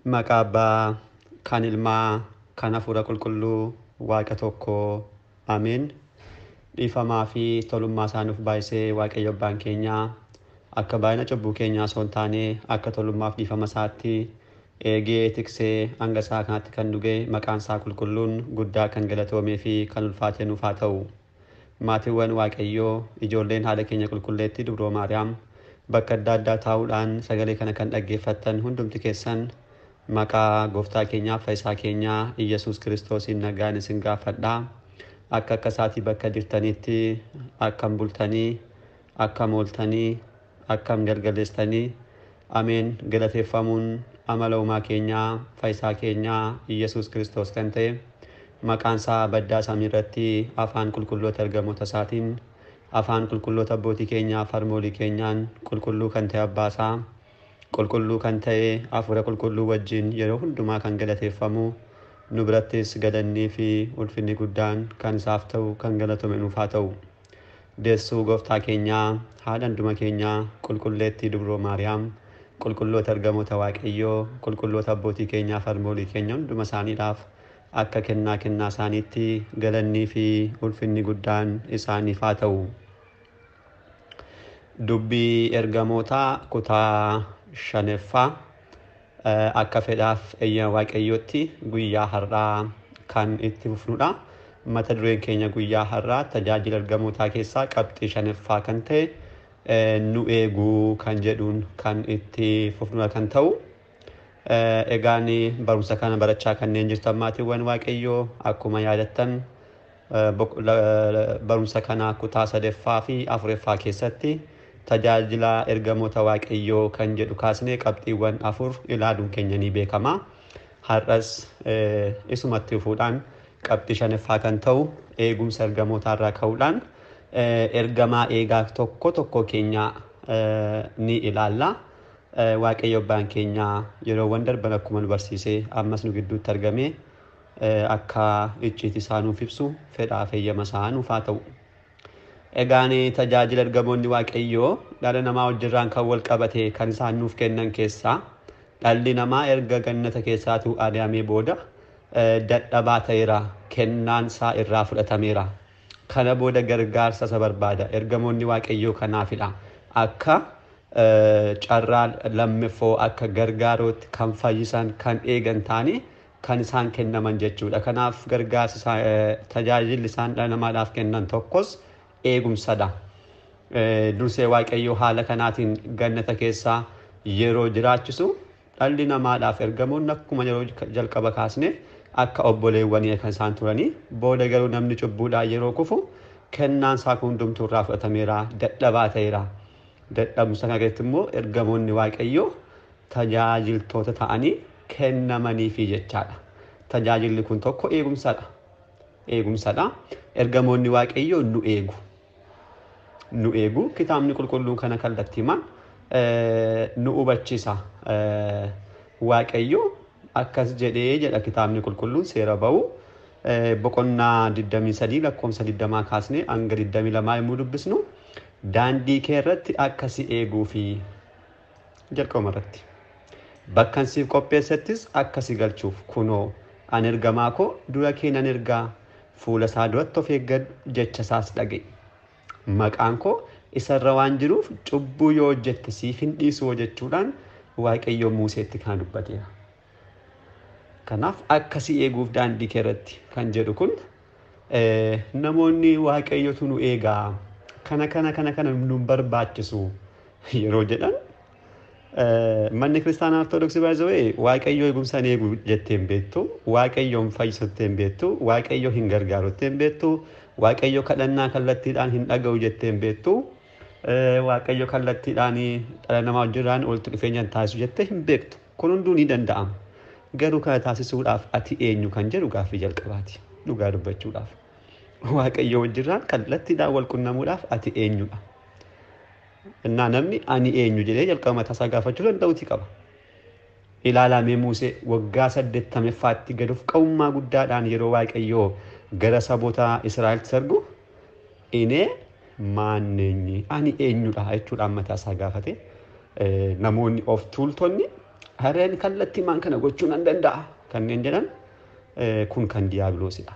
Maqaa Abbaa, kan Ilmaa, kan Hafuura Qulqulluu, Waaqa tokkoo. Ameen. Dhiifamaa fi tolummaa isaa nuuf baay'isee Waaqayyo Abbaan keenyaa akka baay'ina cubbuu keenyaa osoo hin taane akka tolummaaf dhiifama isaatti eegee tiksee hanga isaa kanatti kan dhuge maqaan isaa qulqulluun guddaa kan galatoomee fi kan ulfaate nuuf haa ta'u. Maatiiwwan Waaqayyoo ijoolleen haadha keenya qulqulleetti Dubroo Maariyaam bakka adda addaa taa'uudhaan sagalee kana kan dhaggeeffattan hundumti keessan maqaa gooftaa keenyaaf fayyisaa keenyaa Iyyasuus Kiristoosiin nagaan isin gaafadhaa. Akka isaatii bakka jirtanitti akkam bultanii, akkam ooltanii, akkam galgaleessitanii. Ameen. Galateeffamuun amala uumaa keenyaa fayyisaa keenyaa Iyyasuus Kiristoos kan ta'e maqaan isaa baddaa samii irratti afaan qulqulloota ergamoota isaatiin afaan qulqulloota abbootii keenyaa harmoolii keenyaan qulqulluu kan ta'e abbaasaa qulqulluu kan ta'e hafuura qulqulluu wajjin yeroo hundumaa kan galateeffamu nu birattis galannii fi ulfinni guddaan kan isaaf ta'u kan galatome nuuf haa ta'u. Deessuu gooftaa keenyaa haadha hunduma keenyaa qulqulleettii Dubroo Maariyaam qulqulloota ergamoota Waaqayyoo qulqulloota abbootii keenyaa harmoolii keenya hunduma isaaniidhaaf akka kennaa isaaniitti galannii fi ulfinni guddaan isaaniif haa ta'u. Dubbii ergamootaa kutaa 5ffaa akka fedhaaf eeyyama Waaqayyootti guyyaa har'aa kan itti fufnudha. Mata dureen keenya guyyaa har'aa tajaajila ergamootaa keessaa qabxii 5ffaa kan ta'e nu eeguu kan jedhuun kan itti fufnudha kan ta'u. Egaan barumsa kana barachaa kanneen jirtan maatiiwwan Waaqayyoo akkuma yaadattan barumsa kana kutaa 3ffaa fi 4ffaa keessatti tajaajila ergamoota Waaqayyoo kan jedhu kaasnee qabxiiwwan 4 ilaaluun keenya ni beekama. Har'as isumatti fuudhaan qabxii 5ffaa kan ta'u eegumsa ergamootaa irraa ka'uudhaan ergamaa eegaa tokko keenya ni ilaalla. Waaqayyo Abbaan keenyaa yeroowwan darban akkuma nu barsiisee ammas nu gidduutti argame akka icciitii isaa nuuf ibsu fedhaa fi eeyyama isaa nuuf haa ta'u. Egaan tajaajila ergamoonni Waaqayyoo dhala namaa wajjirraan kan wal qabate kan isaan nuuf kennan keessaa dhalli namaa erga gannata keessaatuu adeemee booda dadhabaa ta'eera, kennaan isaa irraa fudhatameera. Kana booda gargaarsa isa barbaada. Ergamoonni Waaqayyoo kanaafidha. Akka carraa lammiffoo akka gargaarootti kan fayyisan kan eegan taane kan isaan kennaman jechuudha. Kanaaf gargaarsa tajaajilli isaan dhala namaadhaaf kennan tokkos eegumsadha. Dursee Waaqayyoo haala kanaatiin gannata keessaa yeroo jiraachisu dhalli namaadhaaf ergamoonni akkuma yeroo jalqaba kaasne akka obboleewwanii kan isaan turanii booda garuu namni cubbuudhaan yeroo kufu kennaan isaa hundumtuu irraa fudhatameera, dadhabaa ta'eera. Dadhabumsa kana keessatti immoo ergamoonni Waaqayyoo tajaajiltoota ta'anii kennamaniifi jechaadha. Tajaajilli kun tokko eegumsadha. Ergamoonni Waaqayyoo nu eegu. Nu eegu kitaabni qulqulluun kana kallattiimaan nu hubachiisa. Waaqayyoo akkas jedhee jedha kitaabni qulqulluun seera ba'u boqonnaa 23 lakkoofsa 20 kaasnee hanga 22 yommuu dubbisnu daandii kee irratti akkasi eeguu fi jalqabuma irratti bakkan siif qopheessattis akkasi galchuuf kunoo an ergamaa koo dura kee nan ergaa fuula isaa duratti of eeggadhu jecha isaas dhaga'i. Maqaan koo isarra waan jiruuf cubbuu yoo hojjette siif hin dhiisu jechuudhaan Waaqayyo Museetti kan dubbateera. Kanaaf akkasi eeguuf daandii kee irratti kan jedhu kun namoonni Waaqayyotu nu eegaa kana nu barbaachisu yeroo jedhan manni kiristaanaa ortodoksii baay'ee Waaqayyo eegumsaan eegu jetteen beektu, Waaqayyoon fayyisatteen beektu, Waaqayyo hin gargaarotteen beektu, Waaqayyo kadhannaa kallattiidhaan hin dhaga'u jetteen beektu, Waaqayyo kallattiidhaan dhala namaa wajjirraan walitti dhufeenya taasisu jettee hin beektu. Kun hunduu ni danda'ama. Garuu kana taasisuudhaaf ati eenyu kan jedhu gaaffii jalqabaati. Dhugaa dubbachuudhaaf. Waaqayyo wajjirraan kallattiidhaan wal qunnamuudhaaf ati eenyudha? Innaa namni ani eenyu jedhee jalqaba mataa isaa gaafachuu danda'uuti qaba. Ilaalamee Musee waggaa 80ffaatti gaduuf qawummaa guddaadhaan yeroo Waaqayyoo gara saboota Israa'elitti ergu inee maanneenyi ani eenyudha jechuudhaan mataa isaa gaafate. Namoonni of tuultonni harreen kallattii maan kana gochuun an danda'a kanneen jedhan kun kan diiyaabiloosidha.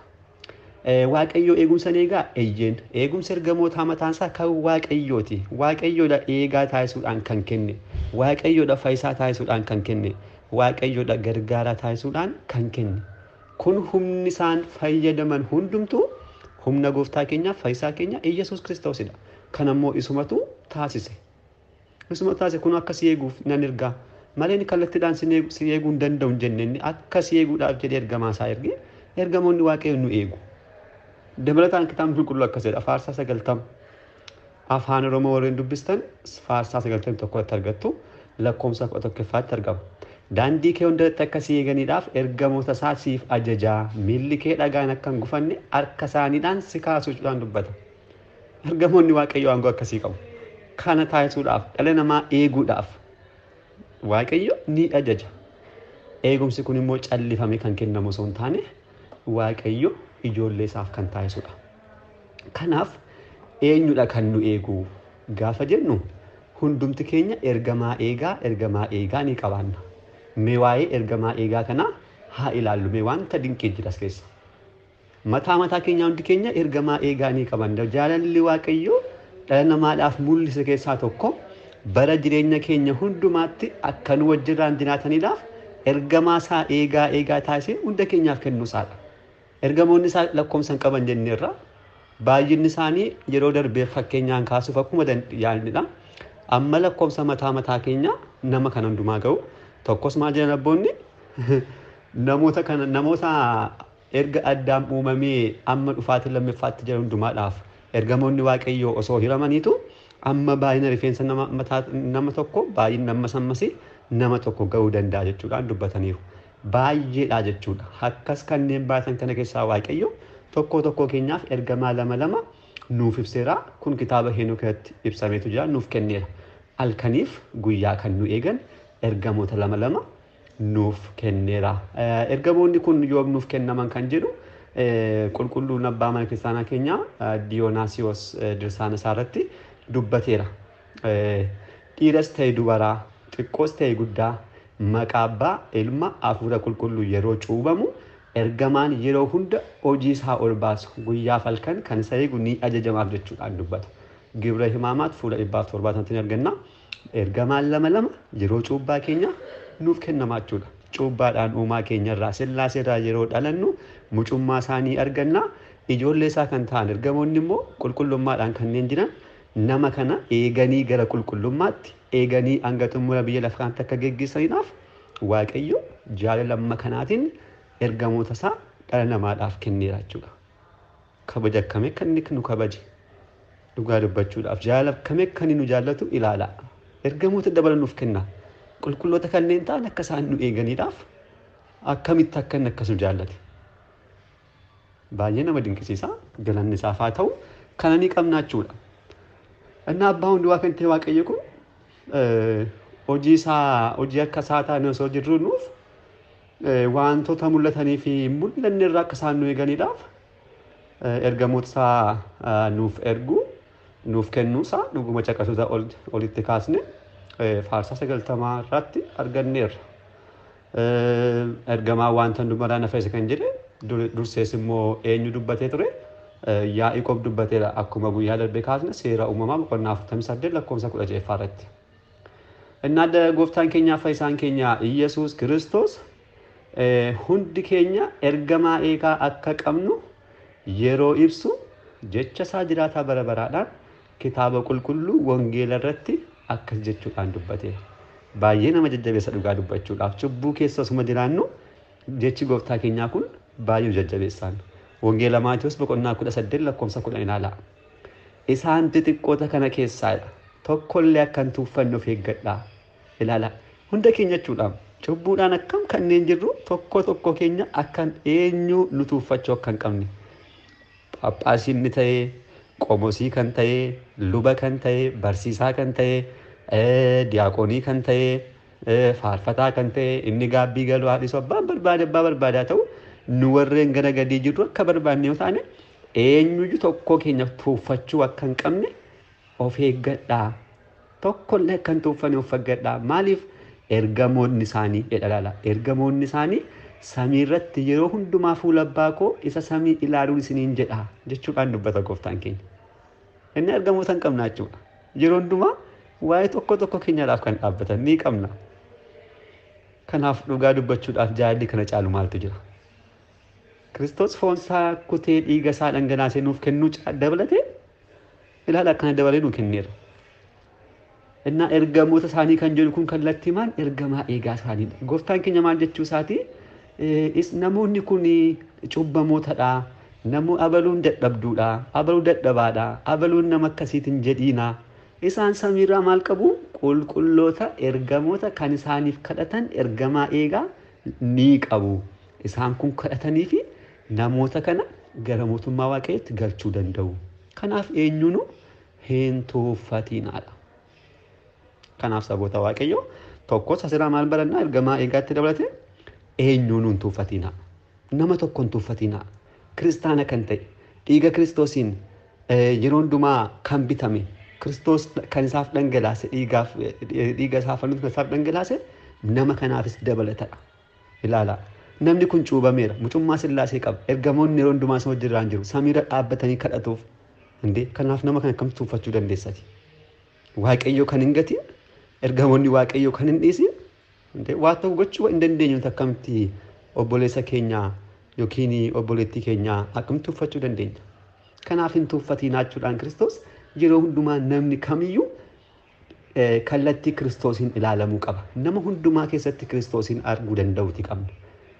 Waaqayyo eegumsa eegaa eeyyeen eegumsa ergamoota mataansaa kan waaqayyooti. Waaqayyoodha eegaa taasisuudhaan kan kenne. Waaqayyoodha fayyisaa taasisuudhaan kan kenne. Waaqayyoodha gargaaraa taasisuudhaan kan kenne. Kun humni isaan fayyadaman hundumtuu humna gooftaa keenya fayyisaa keenya Yesuus Kiristoosidha. Kan ammoo isumatu taasise. Isumatu taasise kun akkasii eeguuf nan ergaa. Maleen kallattiidhaan si eeguu hin danda'u hin jenne akkasii eeguudhaaf jedhee ergamaa isaa erge ergamoonni waaqayyo nu eegu. Dabalataan kitaabni qulqulluu akkasidha. Faarsaa 90 afaan Oromoo warreen dubbistan faarsaa 91 argattu lakkoofsa 11ffaatti argama. Daandii kee hundatti akkasii eeganiidhaaf ergamoota isaa siif ajajaa miilli kee dhagaan akka hin gufanne harka isaaniidhaan si kaasuudhaan dubbata. Ergamoonni waaqayyo aangoo akkasii qabu. Kana taasisuudhaaf dhala namaa eeguudhaaf waaqayyo ni ajaja. Eegumsi kun immoo callifamee kan kennamu osoo hin taane waaqayyo ijoollee isaaf kan taasisudha. Kanaaf eenyudha kan nu eegu gaafa jennu hundumti keenya ergamaa eegaa ni qabaanna. Mee waa'ee ergamaa eegaa kana haa ilaallu. Mee wanta dinqii jira as keessa. Mataa keenya hundi keenya ergamaa eegaa ni qabanna. Jaalalli waaqayyo dhala namaadhaaf mul'ise keessaa tokko bara jireenya keenya hundumaatti akka nu wajjirraan jiraataniidhaaf ergamaa isaa eegaa taasisee hunda keenyaaf kennuusaadha. Ergamoonni isaa lakkoofsan qaban jenneerra baay'inni isaanii yeroo darbee fakkeenyaan kaasuuf akkuma yaadnidha. Amma lakkoofsa mataa keenya nama kan hundumaa ga'u tokkos maal jedhan abboonni namoota erga Addaam uumamee amma dhufaatii lammaffaatti jiran hundumaadhaaf ergamoonni waaqayyoo osoo hiramaniitu amma baay'ina rifeensa nama tokko baay'ina nama sammasii nama tokko ga'uu danda'a jechuudhaan dubbataniiru. Baay'eedha jechuudha. Akkas kanneen baatan kana keessaa waaqayyo tokko keenyaaf ergamaa lama nuuf ibseera. Kun kitaaba Heenookitti ibsameetu jira nuuf kenneera. Halkaniif guyyaa kan nu eegan ergamoota lama nuuf kenneera. Ergamoonni kun yoom nuuf kennaman kan jedhu qulqulluun abbaa mana kiristaanaa keenya Diyoonaasiyoos dirsaana isaarratti dubbateera. Dhiiras ta'e dubaraa xiqqoos ta'e guddaa maqaa abbaa ilma hafuura qulqulluu yeroo cuubamu ergamaan yeroo hunda hojii isaa ol baasu guyyaaf halkan kan isa eegu ni ajajamaaf jechuudhaan dubbata. Gibra Himaamaat fuula 170 arganna. Ergamaan lama yeroo cuubbaa keenya nuuf kennamaa jechuudha. Cuubbaadhaan uumaa keenyarraa sillaaseerraa yeroo dhalannu mucummaa isaanii arganna. Ijoollee isaa kan ta'an ergamoonni immoo qulqullummaadhaan kanneen jiran nama kana eeganii gara qulqullummaatti eeganii hanga xumura biyya lafaatti akka geggeessaniidhaaf waaqayyo jaalala amma kanaatiin ergamoota isaa dhala namaadhaaf kenneera jechuudha. Kabaja akkamii kan inni nu kabaje dhugaa dubbachuudhaaf jaalala akkamii kan inni nu jaallatu ilaala. Ergamoota dabala nuuf kenna. Qulqulloota kanneen ta'an akka isaan nu eeganiidhaaf akkamitti akka inni akkas nu jaallate. Baay'ee nama dinqisiisa. Galanni isaaf haa ta'u kana ni qabna jechuudha. Inni abbaa hundi waa kan ta'e waaqayyo kun hojii akka isaa ta'an osoo jirru nuuf wantoota mul'atanii fi mul'anne irraa akka isaan nu eeganiidhaaf ergamoota isaa nuuf ergu nuuf kennuusaa dhuguma caqasuusaa olitti kaasne faarsaa 90 irratti arganneerra. Ergamaa wanta hundumaa nafeesse kan jedhe dursees immoo eenyu dubbatee ture Yaa'qoob dubbateera akkuma guyyaa darbee kaasne seera uumamaa boqonnaa 48 lakkoofsa 16 irratti. Innaadda gooftaan keenyaa fayyisaan keenya Yesuus Kiristoos hundi keenya ergamaa eegaa akka qabnu yeroo ibsu jecha isaa jiraataa bara baraadhaan kitaaba qulqulluu wangeela irratti akkas jechuudhaan dubbateera. Baay'ee nama jajjabeessa dhugaa dubbachuudhaaf cubbuu keessa osuma jiraannu jechi gooftaa keenyaa kun baay'ee jajjabeessaan. Wangeela Maatiyos boqonnaa 18 lakkoofsa 10 ilaala. Isaan xixiqqoota kana keessaa tokkollee akka hin tuuffanne of eeggadhaa. Ilaala. Hunda keenya jechuudha. Cubbuudhaan akkam kanneen jirru tokko keenya akka eenyu nu tuuffachuu akka hin qabne. Phaaphaasiin ta'ee, qomosii kan ta'ee, luba kan ta'ee, barsiisaa kan ta'ee, diyaaqoonii kan ta'ee, faarfataa kan ta'ee, inni gaabbii galuu haadhisu abbaa barbaadaa ta'u nu warreen gara gadii jirru akka barbaanne yoo taane eenyuyyuu tokko keenya tuuffachuu akka hin qabne of eeggadhaa. Tokkollee akka hin tuuffanne of eeggadhaa. Maaliif ergamoonni isaanii jedhala. Ergamoonni isaanii samiirratti yeroo hundumaa fuula abbaa koo isa samii ilaaluun isiniin jedha jechuudhaan dubbata gooftaan keenya. Inni ergamoota hin qabna jechuudha. Yeroo hundumaa waa'ee tokko keenyaadhaaf kan dhaabbatan ni qabna. Kanaaf dhugaa dubbachuudhaaf jaalli kana caalu maaltu jira? Kiristoos foon isaa kutee dhiiga isaa dhangalaasee nuuf kennuu dabalate ilaala akkana dabalee nu kenneera. Innaa ergamoota isaanii kan jedhu kun kallattiimaan ergamaa eegaa isaaniidha. Gooftaan keenya maal jechuu isaati? Namoonni kun cubbamootadha. Namoo abaluun dadhabduudha. Abaluu dadhabaadha. Abaluun nama akkasiitiin jedhiina. Isaan samiirraa maal qabu? Qulqulloota ergamoota kan isaaniif kadhatan ergamaa eegaa ni qabu. Isaan kun kadhatanii fi namoota kana gara mootummaa waaqayyootti galchuu danda'u. Kanaaf eenyuun hin tuffatiinaadha. Kanaaf saboota waaqayyoo tokkos asirraa maal barannaa ergamaa eegaatti dabalate eenyuun hin tuffatiina. Nama tokko hin tuffatiina. Kiristaana kan ta'e dhiiga Kiristoosiin yeroo hundumaa kan bitame Kiristoos kan isaaf dhangalaase dhiiga isaa fannuuf kan isaaf dhangalaase nama kanaafis dabalatadha. Ilaala. Namni kun cuubameera. Mucummaa Sillaasee qaba. Ergamoonni yeroo hundumaa isa wajjin jiru. Samiirra dhaabbatanii kadhatuuf. Kanaaf nama kana akkamitti tuffachuu dandeessati? Waaqayyoo kan hin gatiin, ergamoonni waaqayyoo kan hin dhiisin, waa ta'u gochuu hin dandeenyu akkamitti obboleessa keenya yookiin obboleettii keenya akkamitti tuffachuu dandeenya? Kanaaf hin tuffatiin jechuudhaan Kiristoos yeroo hundumaa namni kamiyyuu kallattii Kiristoosiin ilaalamuu qaba. Nama hundumaa keessatti Kiristoosiin arguu danda'uuti qabna.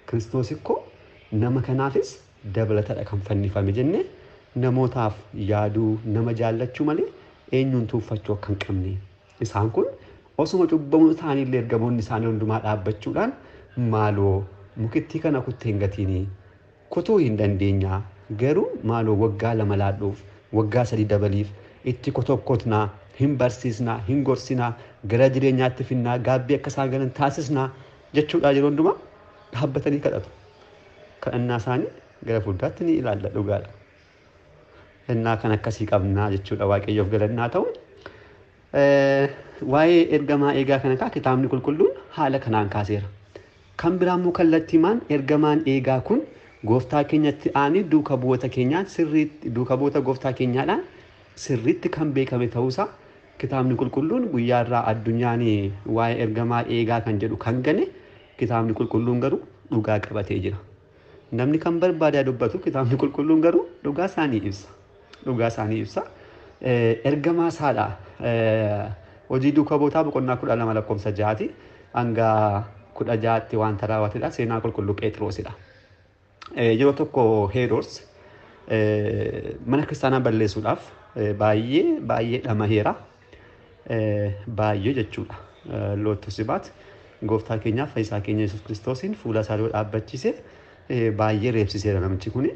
Kiristoos ikkoo nama kanaafis dabalatadha kan fannifame jennee namootaaf yaaduu nama jaallachuu malee eenyuun tuffachuu akka hin qabne. Isaan kun osuma cubbamoo ta'anillee ergamoonni isaanii hundumaa dhaabbachuudhaan maaloo mukittii kana kuttee hin gatiinii kutuu hin dandeenya garuu maaloo waggaa 2 laadhuuf waggaa 3 dabaliif itti kotokkotnaa hin barsiisnaa hin gorsinaa gara jireenyaatti finnaa gaabbii akka isaan galan taasisnaa jechuudha. Yeroo hundumaa dhaabbatanii kadhatu. Kadhannaa isaanii gara fuulduraatti ni ilaalla dhugaadha. Innaa kan akkasii qabnaa jechuudha. Waaqayyoof galannaa ta'u. Waa'ee ergamaa eegaa kana kitaabni qulqulluun haala kanaan kaaseera. Kan biraammoo kallattiimaan ergamaan eegaa kun gooftaa keenyatti aanee duuka bu'oota keenyaan sirriitti duuka bu'oota gooftaa keenyaadhaan sirriitti kan beekame ta'uusaa kitaabni qulqulluun guyyaarraa addunyaan waa'ee ergamaa eegaa kan jedhu kan gane kitaabni qulqulluun garuu dhugaa qabatee jira. Namni kan barbaade dubbatu kitaabni qulqulluun garuu dhugaa isaanii ibsa. Dhugaa isaanii ibsa. Ergamaa isaadha. Hojii duuka bu'ootaa boqonnaa 12 lakkoofsa 6 hanga 16tti wanta raawwatedha. Seenaa qulqulluu Phexrosidha. Yeroo tokko Heroodis mana kiristaanaa balleessuudhaaf baay'ee dhamaheera. Baay'ee jechuudha. Lootu sibaat gooftaa keenyaaf fayyisaa keenya Yesuus Kiristoosiin fuula isaa dura dhaabbachiise baay'ee reebsiseera namichi kuni.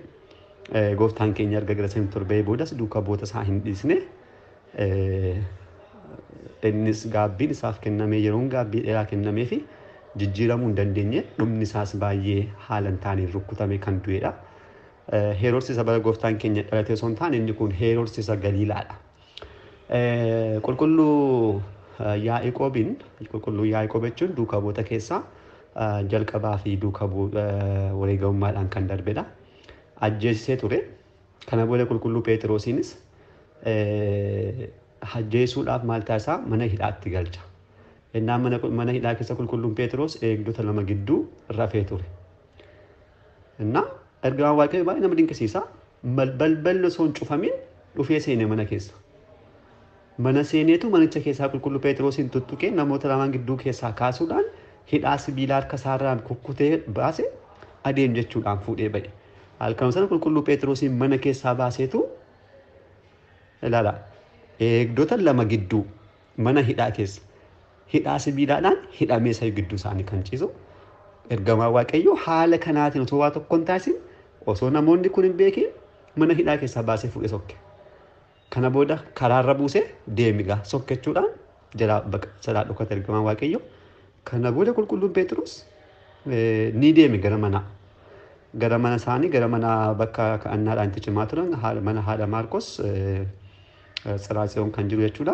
Gooftaan keenya erga gara sanii torbee boodas duuka bu'oota isaa hin dhiisne. Innis gaabbiin isaaf kennamee yeroon gaabbii dheeraa kennamee fi jijjiiramuu hin dandeenye dhumni isaas baay'ee haala hin taaneen rukkutame kan du'edha. Heroodis isa bara gooftaan keenya dhalate osoo hin taane inni kun Heroodis isa Galiilaadha. Qulqulluu Yaaqoob jechuun duuka bu'oota keessaa jalqabaa fi duuka wareegamummaadhaan kan darbedha. Ajjeesisee ture. Kana booda qulqulluu Phexrosiinis ajjeesuudhaaf maal taasisaa mana hidhaatti galcha. Innaan mana hidhaa keessa qulqulluun Phexros eegdota 2 gidduu rafee ture. Innaan ergamaan waaqayyoo baay'ee nama dinqisiisa. Balballi osoo hin cufamin dhufee seene mana keessa. Mana seeneetu manicha keessaa qulqulluu Phexrosiin tuttuqee namoota 2 gidduu keessaa kaasuudhaan hidhaa sibiilaa harka isaarraan kukkutee baase adeem jechuudhaan fuudhee ba'e. Halkan sana qulqulluu Phexrosiin mana keessaa baaseetu ilaala. Eegdota 2 gidduu mana hidhaa keessa hidhaa sibiilaadhaan hidhamee isa gidduu isaanii kan ciisu ergamaa waaqayyoo haala kanaatiin osoo waa tokko hin taasisin osoo namoonni kun hin beekin mana hidhaa keessaa baasee fuudhee sokke. Kana booda karaarra buusee deemigaa sokkechuudhaan jalaa salaa dhokate ergamaa waaqayyoo. Kana booda qulqulluun Phexros ni deeme gara mana isaanii gara mana bakka ka'annaadhaan itti cimaa turan mana haadha Maarqos Tsiraatseyoon kan jiru jechuudha.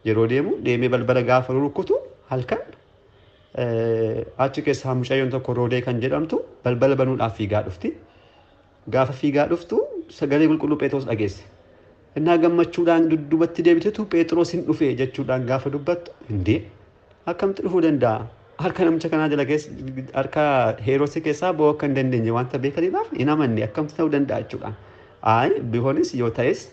Yeroo deemu deemee balbala gaafa rukkutu halkan achi keessaa mucayyoon tokko roodee kan jedhamtu balbala banuudhaaf fiigaa dhufti. Gaafa fiigaa dhuftu sagalee qulqulluu Phexros dhageesse. Innaa gammachuudhaan dudduubatti deebitetu Phexrosin dhufe jechuudhaan gaafa dubbattu indee akkamitti dhufuu danda'a? Harka namicha kanaa jala keessa harka Heroodis keessaa ba'uu akka hin dandeenye wanta beekaniidhaaf hin amanne akkamitti ta'uu danda'a jechuudhaan. Bihoonis yoo ta'es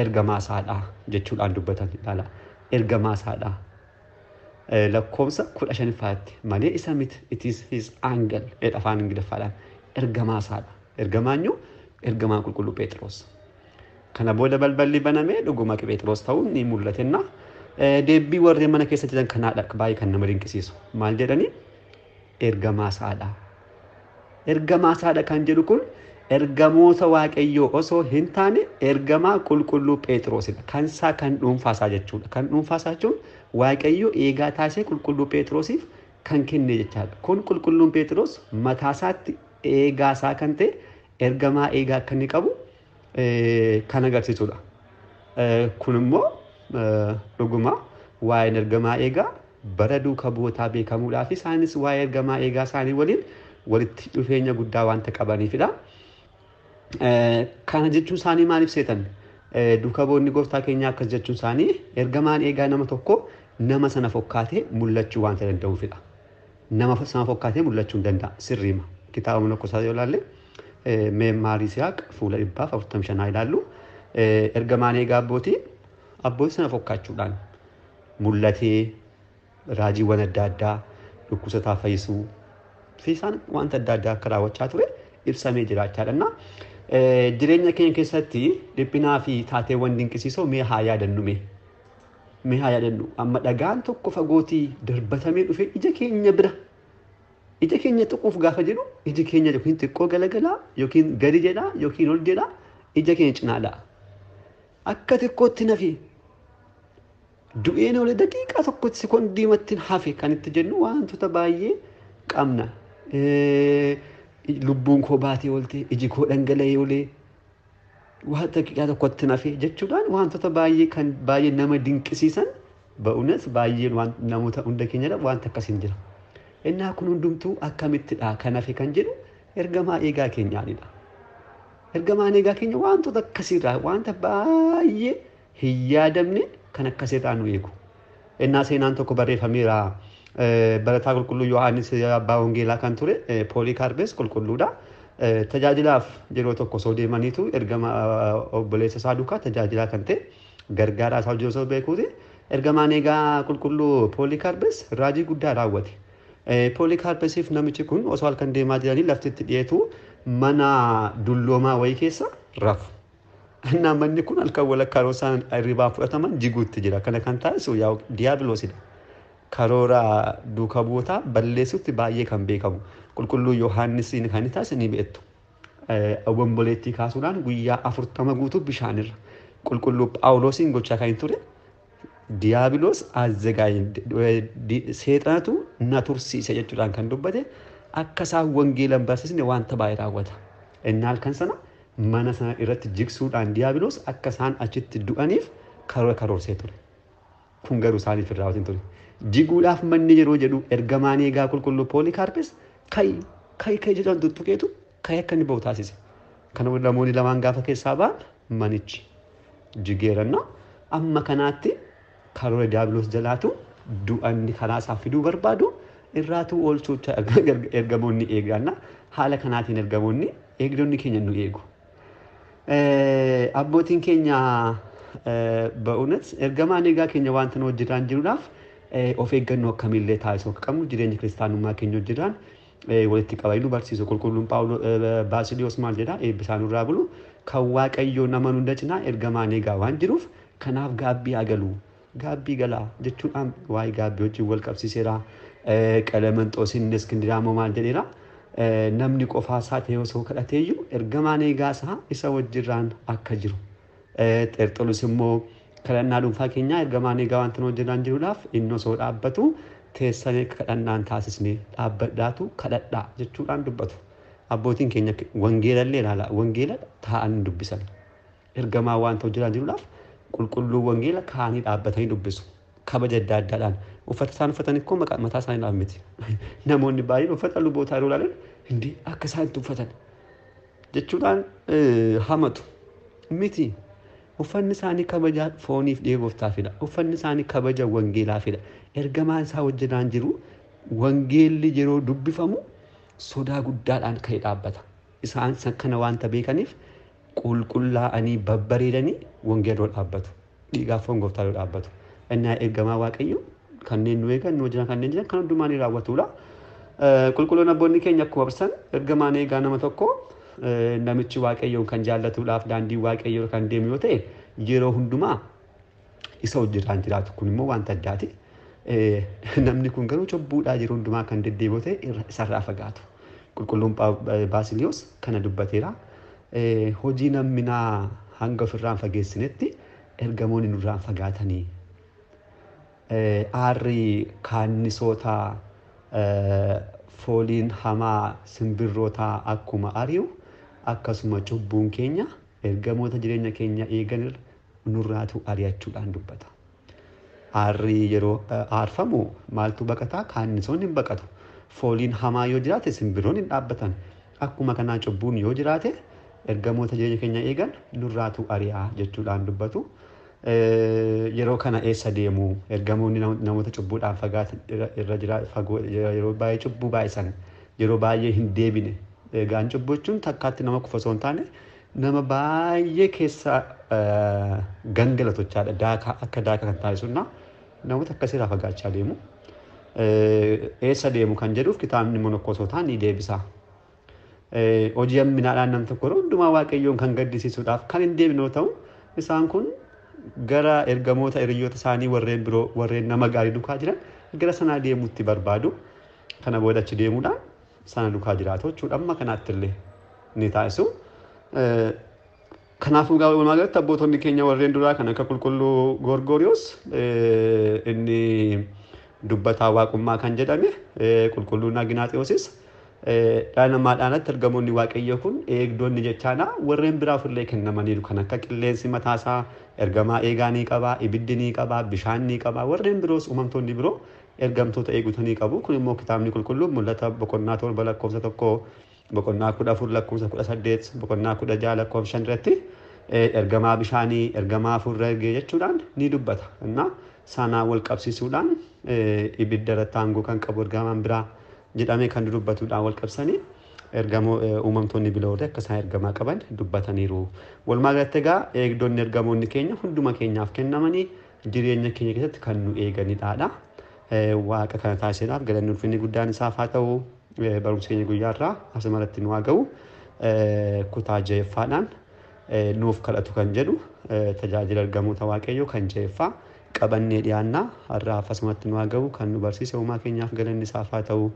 ergamaa isaadha jechuudhaan dubbatan ilaala. Ergamaa isaadha. Lakkoofsa 15tti malee isa miti it is his angel afaan Ingiliffaadhaan ergamaa isaadha. Ergamaanyu ergamaa qulqulluu Phexros. Kana booda balballi banamee dhuguma Phexros ta'uun ni mul'atenna. Deebii warreen mana keessa jiran kanaadha baay'ee kan nama dinqisiisu. Maal jedhanii? Ergamaa isaadha. Ergamaa isaadha kan jedhu kun ergamoota Waaqayyoo osoo hin taane ergamaa qulqulluu Phexrosidha. Kan isaa kan dhuunfaasaa jechuudha. Kan dhuunfaasaa jechuun Waaqayyoo eegaa taasisee qulqulluu Phexrosiif kan kenne jechaadha. Kun qulqulluun Phexros mataasaatti eegaa isaa kan ta'e ergamaa eegaa akka inni qabu kan agarsiisudha. Kun immoo dhuguma waa'een ergamaa eegaa bara duuka bu'ootaa beekamuudhaa fi isaanis waa'ee ergamaa eegaa isaanii waliin walitti dhufeenya guddaa wanta qabaniifidha. Kana jechuun isaanii maaliif seetan? Duuka bu'oonni gooftaa keenyaa akkas jechuun isaanii ergamaan eegaa nama tokko nama sana fakkaatee mul'achuu wanta danda'uufidha. Nama sana fakkaatee mul'achuu hin danda'a sirriima. Kitaaba Monokosaa yoo ilaalle Meemmaarii Siyaaq fuula 45 ilaallu ergamaan eegaa abbootii sana fakkaachuudhaan mul'atee raajiiwwan adda addaa dhukkubsataa fayyisuu fi isaan wanta adda addaa akka raawwachaa ture ibsamee jiraachaadha. Jireenya keenya keessatti dhiphinaa fi taateewwan dinqisiisoo mee haa yaadannu. Amma dhagaan tokko fagootii darbatamee dhufe ija keenya bira. Ija keenya tuquuf gaafa jedhu iji keenya yookiin xiqqoo galagalaa yookiin gadi jedhaa yookiin ol jedhaa ija keenya cinaadha. Akka xiqqootti nafi du'een olee daqiiqaa tokkotti sekoondiimatti hafe kan itti jennu wantoota baay'ee qabna. Lubbuun koo baatee oolte iji koo dhangala'ee oolee waan daqiiqaa tokkotti nafe jechuudhaan wantoota baay'ee nama dinqisiisan ba'uunas baay'ee namoota hunda keenyadha wanta akkasiin jira. Innaa kun hundumtuu akkamittidha kan hafe kan jedhu ergamaa eegaa keenyaanidha. Ergamaan eegaa keenya wantoota akkasiirraa wanta baay'ee hin yaadamne kan akkasiirraa nu eegu. Innaa seenaan tokko barreeffameera barataa qulqulluu Yohaannis abbaa wangeelaa kan ture Pooliikaarpes qulqulluudha. Tajaajilaaf yeroo tokko osoo deemaniitu ergama obboleessa isaa duukaa tajaajilaa kan ta'e gargaaraa isaa hojii osoo beekuuti. Ergamaan eegaa qulqulluu Pooliikaarpes raajii guddaa raawwate. Pooliikaarpesiif namichi kun osoo halkan deemaa jiranii laftitti dhiyeetu mana dulloomaa wayii keessa rafu. Innaa manni kun halkan walakkaa yeroo isaan hirribaa fudhataman jiguutti jira. Kana kan taasisu diiyaabiloosidha. Karoora duuka bu'ootaa balleessuutti baay'ee kan beekamu. Qulqulluu Yohaannisiin kan taasisu ni beektu. Obomboleettii kaasuudhaan guyyaa 40 guutuu bishaanirra. Qulqulluu Phaawulosiin gochaa kan ture. Diiyaabiloos seexanatu na tursiise jechuudhaan kan dubbate akka isaan wangeelan barsiisne wanta baay'ee raawwata. Innaa halkan sana mana sana irratti jigsuudhaan diiyaabiloos akka isaan achitti du'aniif karoorsee ture. Kun garuu isaaniif hin raawwatin ture. Jiguudhaaf manni yeroo jedhu ergamaan eegaa qulqulluu Pooliikaarpes kai jedhan tuttuqeetu kai akka inni ba'u taasise. Kana namoonni lamaan gaafa keessaa ba'an manichi jigeeranna amma kanaatti karoora diiyaabiloos jalaatu du'anni karaa isaa fiduu barbaadu irraatuu oolchuucha ergamoonni eeganna haala kanaatiin ergamoonni eegdonni keenya nu eegu. Abbootiin keenya ba'uunis ergamaan eegaa keenya wanta nu hojjetaan jiruudhaaf of eeggannoo akkamiillee taasisuu akka qabnu jireenya kiristaanummaa keenya hojjetaan walitti qabanii nu barsiisu. Qulqulluun Baasiliyoos maal jedhaa eebbisaan irraa bulu kan Waaqayyoo nama hunda cinaa ergamaan eegaa waan jiruuf kanaaf gaabbii agalu. Gaabbii galaa jechuudhaan waa'ee gaabbii wajjin wal qabsiiseera. Qelemenxoosiin Iskindiriyaa maal jedheera. Namni qofaa isaa ta'ee osoo kadhateeyyuu ergamaan eegaa isaa isa wajjirraan akka jiru. Xerxolus immoo kadhannaa dhuunfaa keenyaa ergamaan eegaa wanta nu hojjetaan jiruudhaaf inni osoo dhaabbatu teessanii kadhannaan taasisnee dhaabbadhaatu kadhadhaa jechuudhaan dubbatu. Abbootiin keenya wangeelallee ilaala. Wangeela taa'anii dubbisan. Ergamaa wanta hojjetaan jiruudhaaf qulqulluu wangeela kaanii dhaabbatanii dubbisu. Kabaja adda addaadhaan uffata isaan uffatan ikkoo mataa isaanii miti. Namoonni baay'een uffata lubootaa yeroo ilaalan hindi akka isaan uffatan jechuudhaan hamatu miti. Uffanni isaanii kabaja fooniif dheeboftaafidha. Uffanni isaanii kabaja wangeelaafidha. Ergamaan isaa wajjinaan jiru wangeelli yeroo dubbifamu sodaa guddaadhaan ka'ee dhaabbata. Isaan kana waanta beekaniif qulqullaa'anii babbareedanii wangeeloo dhaabbatu. Dhiigaaf foon gooftaa yoo dhaabbatu. Inni ergamaa waaqayyo kanneen nu eegan nu wajjin kanneen jiran kan hundumaa ni raawwatudha. Qulqulloon abboonni keenya akkuma barsan ergamaan eegaa nama tokko namichi waaqayyoon kan jaallatuudhaaf daandii waaqayyoo kan deemu yoo ta'e yeroo hundumaa isa wajjin jiraatu. Kun immoo wanta addaati. Namni kun garuu cubbuudhaa yeroo hundumaa kan deddeebi'u ta'e isarraa fagaatu. Qulqulluun Baasiliyoos kana dubbateera. Hojii namminaa hanga ofirraan fageessinetti ergamoonni nurraan fagaatanii. Aarri kaannisoota fooliin hamaa simbirroota akkuma ari'u akkasuma cubbuun keenya ergamoota jireenya keenya eegan nurraatu ari'achuudhaan dubbata. Aarri yeroo aarfamu maaltu baqata? Kaannisoonni hin baqatu. Fooliin hamaa yoo jiraate simbirroonni hin dhaabbatan. Akkuma kanaa cubbuun yoo jiraate ergamoota jireenya keenya eegan nurraatu ari'a jechuudhaan dubbatu. Yeroo kana eessa deemu? Ergamoonni namoota cubbuudhaan fagaatan irra jira fagoo yeroo baay'ee cubbuu baay'isan yeroo baay'ee hin deebine. Egaan cubbuu jechuun takkaatti nama kufa osoo hin taane nama baay'ee keessa gangalatochaadha. Daakaa akka daakaa kan taasisudha. Namoota akkasirraa fagaachaa deemu. Eessa deemu kan jedhuuf kitaabni monokkosootaa ni deebisa. Hojii hamminaadhaan nam tokko hundumaa waaqayyoon kan gaddisiisuudhaaf kan hin deebine yoo ta'u isaan kun gara ergamoota hiriyoota isaanii warreen biroo warreen nama gaarii duukaa jiran gara sanaa deemuutti barbaadu. Kana booda achi deemuudhaan sana duukaa jiraatu jechuudha. Amma kanaatti illee ni taasisu. Kanaafuu walumaa galatti abbootonni keenya warreen duraa kan akka qulqulluu Goorgooriyoos inni dubbataa waaqummaa kan jedhame qulqulluun Aginaaxiyoosis dhala namaadhaanatti ergamoonni waaqayyoo kun eegdonni jechaadha. Warreen biraaf illee kennamaniiru kan akka qilleensi mataasaa ergamaa eegaa ni qaba, ibiddi ni qaba, bishaan ni qaba. Warreen biroos uumamtoonni biroo ergamtoota eegutanii qabu. Kun immoo kitaabni qulqulluun mul'ata boqonnaa 7 lakkoofsa 1 boqonnaa 14 lakkoofsa 18 boqonnaa 16 lakkoofsa 5 irratti ergamaa bishaanii ergamaa hafuura ergee jechuudhaan ni dubbata. Innaa sanaa wal qabsiisuudhaan ibidda irratti aangoo kan qabu ergamaan biraa jedhamee kan dubbatuudhaan wal qabsanii ergamoo uumamtoonni biloota akka isaan ergamaa qaban dubbataniiru. Walumaa galatti egaa eegdonni ergamoonni keenya hunduma keenyaaf kennamanii jireenya keenya keessatti kan nu eeganidha. Waaqa kana taasisuudhaaf galanni ulfinni guddaan isaaf haa ta'u. Barumsa keenya guyyaarraa asumarratti nu haa ga'u. Kutaa 6ffaadhaan nuuf kadhatu kan jedhu tajaajila ergamoota waaqayyoo kan 6ffaa qabannee dhiyaannaa har'aaf asumatti nu haa ga'u kan nu barsiise uumaa keenyaaf galanni isaaf haa ta'u.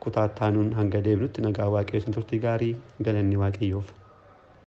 Kutaa taanuun hanga deebinutti nagaa waaqayyoo turtii gaarii galanni waaqayyoof.